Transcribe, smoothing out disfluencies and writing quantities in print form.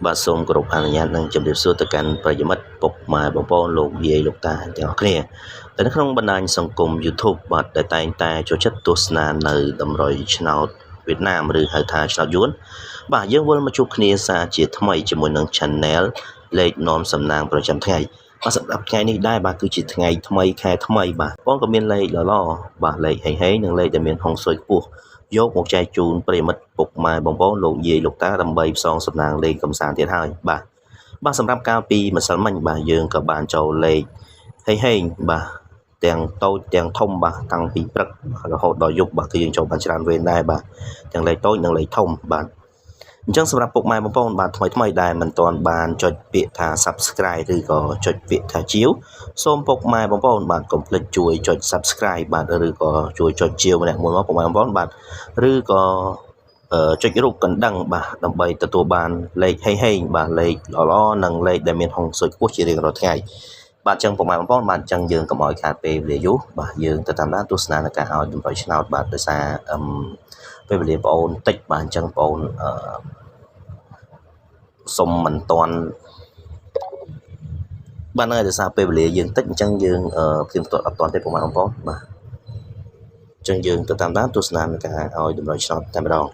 បាទសូមគោរពអនុញ្ញាតនឹងជម្រាបសួរទៅកាន់ប្រិយមិត្តពុកម៉ែបងប្អូនលោកយាយលោកតាទាំងអស់គ្នាតែនៅក្នុងបណ្ដាញសង្គម YouTube បាទដែលតែងតែចូលចិត្តទស្សនានៅតម្រុយឆ្នោតវៀតណាមឬហៅថាឆ្នោតយួនបាទយើងវិលមកជួបគ្នាសារជាថ្មីជាមួយនឹង Channel លេខនាំសំណាងប្រចាំថ្ងៃបាទសម្រាប់ថ្ងៃនេះដែរបាទគឺជាថ្ងៃថ្មីខែថ្មីបាទបងក៏មានលេខល្អបាទលេខហេងនិងលេខដែលមានហុងស៊ុយខ្ពស់យកមកចែកជូនប្រិយមិត្តពុកម៉ែបងប្អូនលោកយាយលោកតាដើម្បីផ្សងសំណាងលេខកំសាន្តទៀតហើយបាទសម្រាប់កាលពីម្សិលមិញបាទយើងក៏បានចូលលេខហេងបាទទាំងតូចទាំងធំបាទតាំងពីព្រឹករហូតដល់យប់បាទគឺយើងចូលបានច្រើនវេនដែរបាទទាំងលេខតូចនិងលេខធំបាទអញ្ចឹងសម្រាប់ពុកម៉ែបងប្អូនបាទថ្មីដែលមិនទាន់បានចុចពាក្យថា Subscribe ឬក៏ចុចពាក្យថាជាវសូមពុកម៉ែបងប្អូនបាទកុំភ្លេចជួយចុច Subscribe បាទឬក៏ជួយចុចជាវម្នាក់មួយមកពុកម៉ែបងប្អូនបាទឬក៏ចុចរូបកណ្ដឹងបាទដើម្បីទទួលបានលេខហេងបាទលេខល្អនិងលេខដែលមានហុងស៊ុយខ្ពស់ជារៀងរាល់ថ្ងៃបាទចឹងពុកម៉ែបងប្អូនបាទចឹងយើងកុំឲ្យខាតពេលវេលាយូរបាទយើងទៅតាមដានទស្សនានៅការឲ្យតម្រុយឆ្នោតបាទដោយសារពេលវេលាបងអូនតិចបាទអញ្ចឹងបងអូនសុំមិនតាន់បានហើយដោយសារពេលវេលាយើងតិចអញ្ចឹងយើងព្រៀងផ្ទាត់អត់តាន់ទេពុកម៉ែបងប្អូនបាទអញ្ចឹងយើងទៅតាមដានទស្សនានៃការឲ្យតម្រុយឆ្នោតតែម្ដង